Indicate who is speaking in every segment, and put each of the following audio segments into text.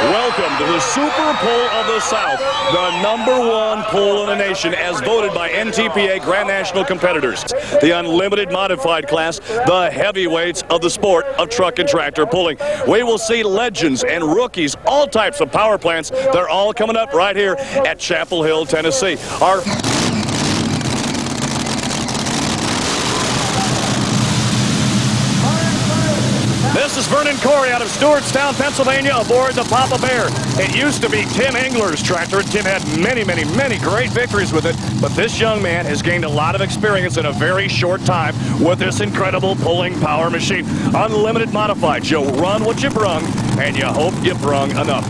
Speaker 1: Welcome to the Super Pull of the South, the #1 pull in the nation as voted by NTPA Grand National competitors. The unlimited modified class, the heavyweights of the sport of truck and tractor pulling. We will see legends and rookies, all types of power plants. They're all coming up right here at Chapel Hill, Tennessee. This is Vernon Corey out of Stewartstown, Pennsylvania, aboard the Papa Bear. It used to be Tim Engler's tractor. Tim had many great victories with it, but this young man has gained a lot of experience in a very short time with this incredible pulling power machine. Unlimited modified. You'll run what you brung, and you hope you brung enough.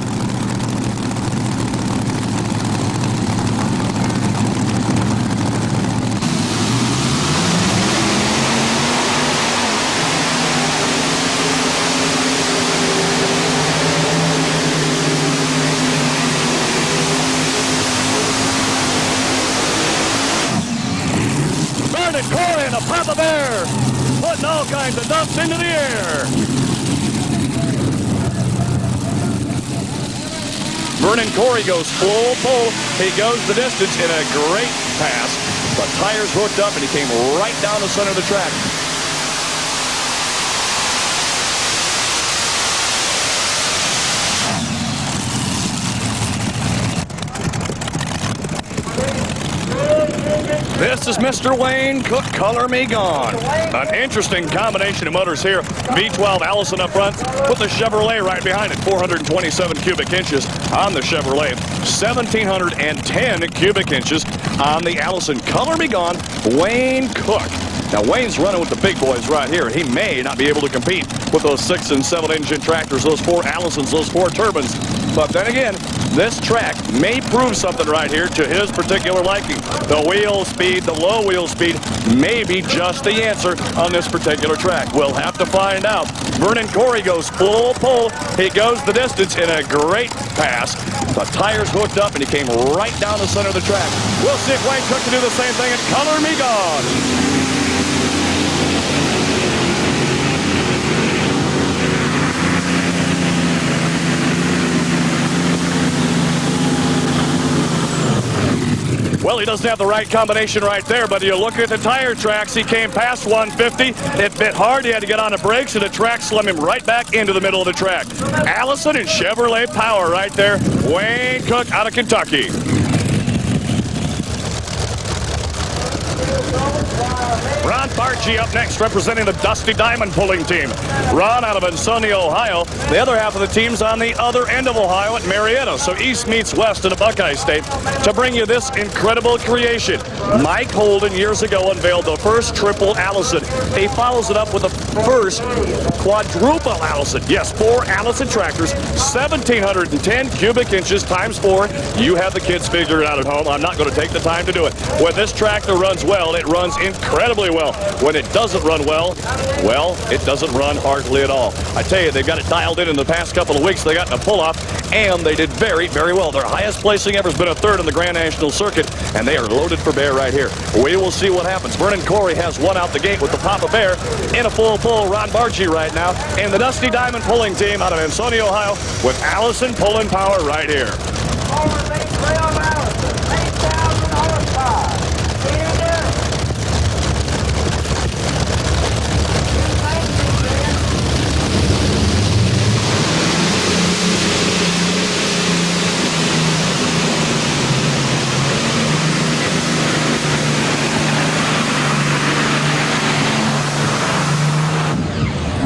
Speaker 1: Corey and the Papa Bear putting all kinds of dumps into the air. Vernon Corey goes full pull. He goes the distance in a great pass. The tires hooked up and he came right down the center of the track. This is Mr. Wayne Cook, Color Me Gone. An interesting combination of motors here. V12 Allison up front with the Chevrolet right behind it. 427 cubic inches on the Chevrolet. 1,710 cubic inches on the Allison. Color Me Gone, Wayne Cook. Now, Wayne's running with the big boys right here. He may not be able to compete with those 6- and 7-engine tractors, those 4 Allisons, those 4 turbines. But then again, this track may prove something right here to his particular liking. The wheel speed, the low wheel speed may be just the answer on this particular track. We'll have to find out. Vernon Corey goes full pull. He goes the distance in a great pass. The tires hooked up and he came right down the center of the track. We'll see if Wayne Cook can do the same thing and Color Me Gone. Well, he doesn't have the right combination right there, but you look at the tire tracks, he came past 150. It bit hard. He had to get on the brakes, and the track slammed him right back into the middle of the track. Allison and Chevrolet power right there. Wayne Cook out of Kentucky. Ron Barchi up next, representing the Dusty Diamond pulling team. Ron out of Ansonia, Ohio. The other half of the team's on the other end of Ohio at Marietta. So east meets west in the Buckeye State to bring you this incredible creation. Mike Holden years ago unveiled the first triple Allison. He follows it up with the first quadruple Allison. Yes, 4 Allison tractors, 1,710 cubic inches times 4. You have the kids figure it out at home. I'm not going to take the time to do it. When this tractor runs well, it runs incredibly well. When it doesn't run well, it doesn't run hardly at all. I tell you, they've got it dialed in the past couple of weeks. They got in a pull-off, and they did very well. Their highest placing ever has been a 3rd in the Grand National Circuit, and they are loaded for bear right here. We will see what happens. Vernon Corey has one out the gate with the Papa Bear in a full pull. Ron Barchi right now, and the Dusty Diamond pulling team out of Ansonia, Ohio, with Allison pulling power right here.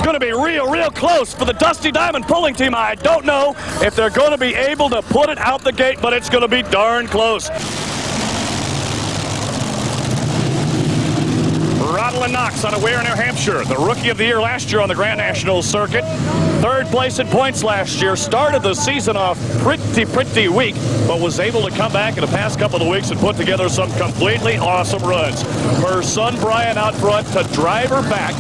Speaker 1: Going to be real close for the Dusty Diamond pulling team. I don't know if they're going to be able to put it out the gate, but it's going to be darn close. Rodlin Knox out of Ware, New Hampshire, the Rookie of the Year last year on the Grand National Circuit. 3rd place in points last year. Started the season off pretty weak, but was able to come back in the past couple of weeks and put together some completely awesome runs. Her son Brian out front to drive her back,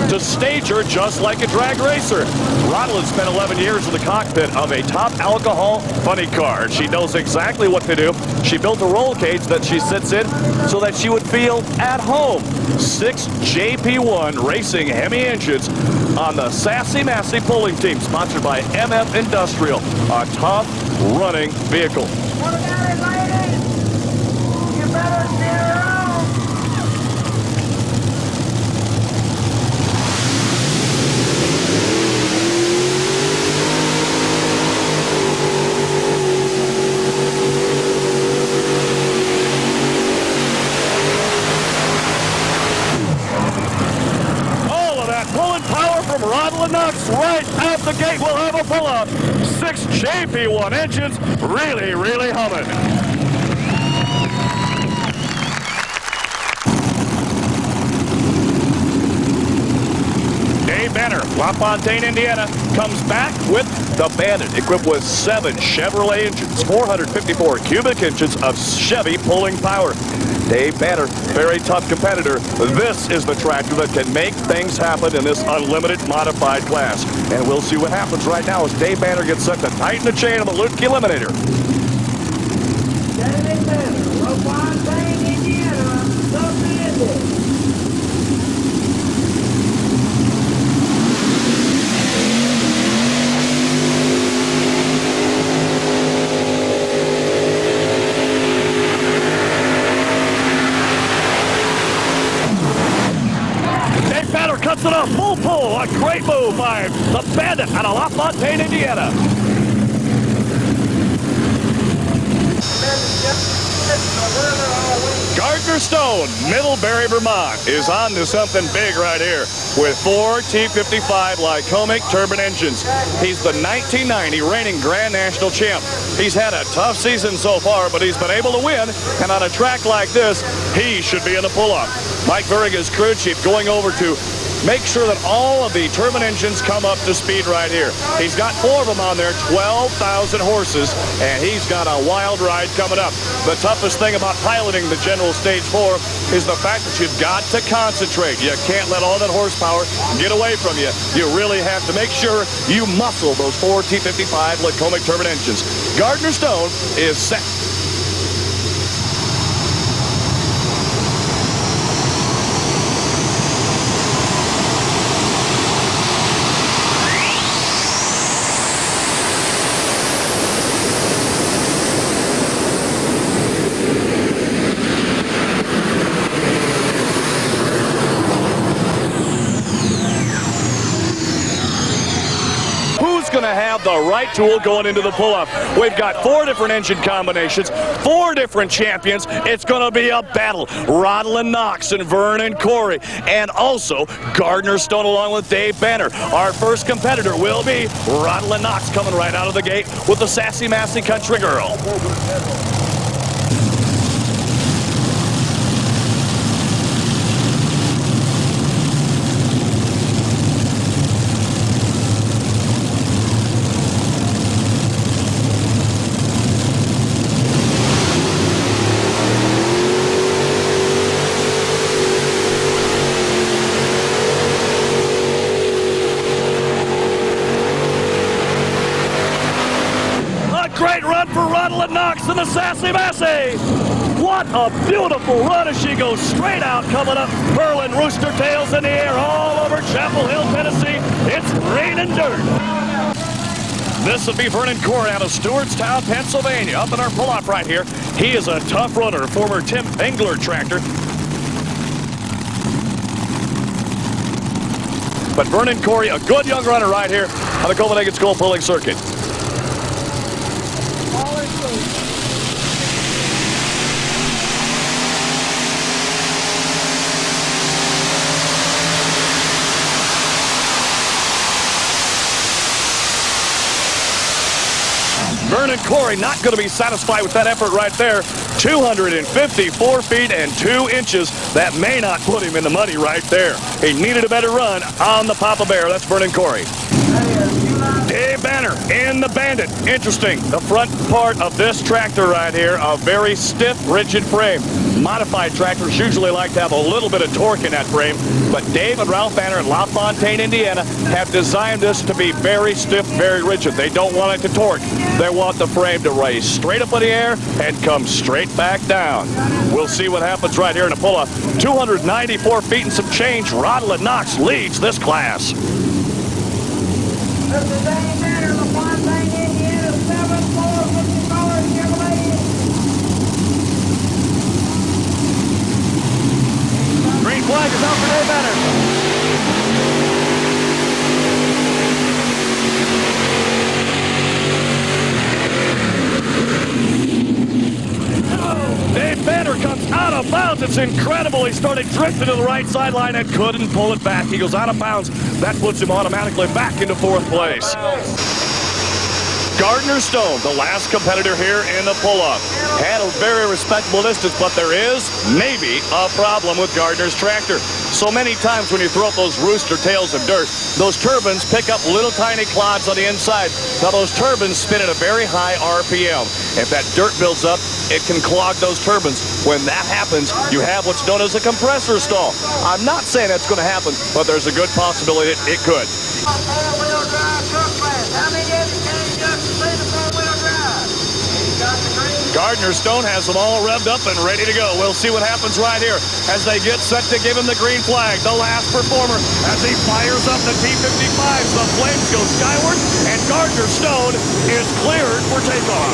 Speaker 1: to stage her just like a drag racer. Rodlin spent 11 years in the cockpit of a top alcohol funny car. She knows exactly what to do. She built a roll cage that she sits in so that she would feel at home. 6 JP1 Racing Hemi engines on the Sassy Massy pulling team, sponsored by MF Industrial, a tough running vehicle.
Speaker 2: What about it, ladies? You better steer around.
Speaker 1: Pulling power from Ronald Knox right out the gate. We'll have a pull-up. 6 JP1 engines really, really humming. Dave Banner, LaFontaine, Indiana, comes back with the Bandit, equipped with 7 Chevrolet engines, 454 cubic inches of Chevy pulling power. Dave Banner, very tough competitor. This is the tractor that can make things happen in this unlimited modified class. And we'll see what happens right now as Dave Banner gets set to tighten the chain on the Lutke Eliminator.
Speaker 2: Dave Banner, LaFontaine, Indiana, the Bandit.
Speaker 1: Cuts it up, full pull, a great move by the Bandit out of LaFontaine, Indiana. Gardner Stone, Middlebury, Vermont, is on to something big right here with 4 T55 Lycoming turbine engines. He's the 1990 reigning Grand National champ. He's had a tough season so far, but he's been able to win, and on a track like this, he should be in the pull-up. Mike Verriga's crew chief going over to make sure that all of the turbine engines come up to speed right here. He's got 4 of them on there, 12,000 horses, and he's got a wild ride coming up. The toughest thing about piloting the General Stage 4 is the fact that you've got to concentrate. You can't let all that horsepower get away from you. You really have to make sure you muscle those 4 T55 Lycoming turbine engines. Gardner Stone is set. Going to have the right tool going into the pull-up. We've got 4 different engine combinations, 4 different champions. It's going to be a battle. Ronald Knox and Vernon Corey, and also Gardner Stone along with Dave Banner. Our first competitor will be Ronald Knox coming right out of the gate with the Sassy Massy Country Girl. Great run for Ronald Knox in the Sassy Massy. What a beautiful run as she goes straight out, coming up, hurling rooster tails in the air all over Chapel Hill, Tennessee. It's raining dirt. This would be Vernon Corey out of Stewartstown, Pennsylvania, up in our pull-off right here. He is a tough runner, former Tim Engler tractor. But Vernon Corey, a good young runner right here on the Copenhagen School pulling circuit. Vernon Corey not going to be satisfied with that effort right there. 254 feet and 2 inches. That may not put him in the money right there. He needed a better run on the Papa Bear. That's Vernon Corey. Dave Banner in the Bandit. Interesting. The front part of this tractor right here, a very stiff, rigid frame. Modified tractors usually like to have a little bit of torque in that frame, but Dave and Ralph Banner in LaFontaine, Indiana have designed this to be very stiff, very rigid. They don't want it to torque. They want the frame to raise straight up in the air and come straight back down. We'll see what happens right here in the pull-up. 294 feet and some change. Ronald Knox leads this class.
Speaker 2: This is Danny Banner, the Fontaine, Indiana, 7450 Chevrolet.
Speaker 1: Green flag is out for Dave Banner. Dave Banner comes out of bounds. It's incredible. He started drifting to the right sideline and couldn't pull it back. He goes out of bounds. That puts him automatically back into fourth place. Gardner Stone, the last competitor here in the pull-up. Had a very respectable distance, but there is maybe a problem with Gardner's tractor. So many times when you throw up those rooster tails of dirt, those turbines pick up little tiny clods on the inside. Now those turbines spin at a very high RPM. If that dirt builds up, it can clog those turbines. When that happens, you have what's known as a compressor stall. I'm not saying that's going to happen, but there's a good possibility it could.
Speaker 2: Four-wheel drive truck class. How many of you can just see the four-wheel drive? You got the green.
Speaker 1: Gardner Stone has them all revved up and ready to go. We'll see what happens right here as they get set to give him the green flag. The last performer as he fires up the T-55s. The flames go skyward, and Gardner Stone is cleared for takeoff.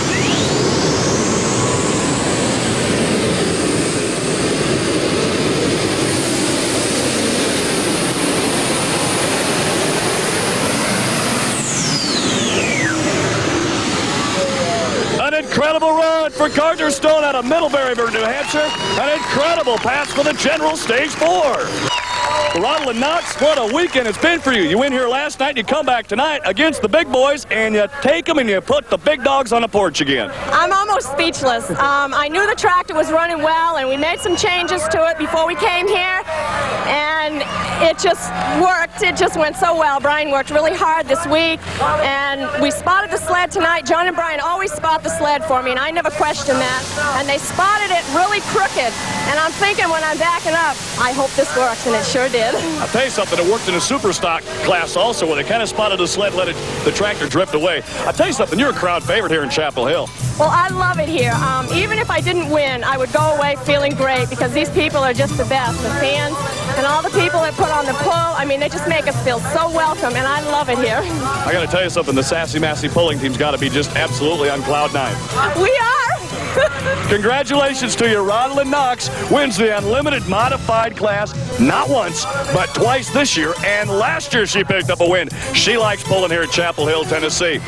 Speaker 1: Incredible run for Gardner Stone out of Middlebury, New Hampshire. An incredible pass for the General Stage 4. Ronald Knox, what a weekend it's been for you. You win here last night, you come back tonight against the big boys, and you take them and you put the big dogs on the porch again.
Speaker 3: I'm almost speechless. I knew the tractor was running well, and we made some changes to it before we came here, and it just worked. It just went so well. Brian worked really hard this week, and we spotted the sled tonight. John and Brian always spot the sled for me, and I never question that. And they spotted it really crooked, and I'm thinking when I'm backing up, I hope this works, and it sure did.
Speaker 1: I'll tell you something, it worked in a super stock class also, where they kind of spotted the sled, let the tractor drift away. I'll tell you something, you're a crowd favorite here in Chapel Hill.
Speaker 3: Well, I love it here. Even if I didn't win, I would go away feeling great because these people are just the best. The fans and all the people that put on the pull, I mean, they just make us feel so welcome, and I love it here.
Speaker 1: I got to tell you something, the Sassy Massy pulling team's got to be just absolutely on cloud nine.
Speaker 3: We are.
Speaker 1: Congratulations to you. Ronald Knox wins the Unlimited Modified class not once, but twice this year, and last year she picked up a win. She likes pulling here at Chapel Hill, Tennessee.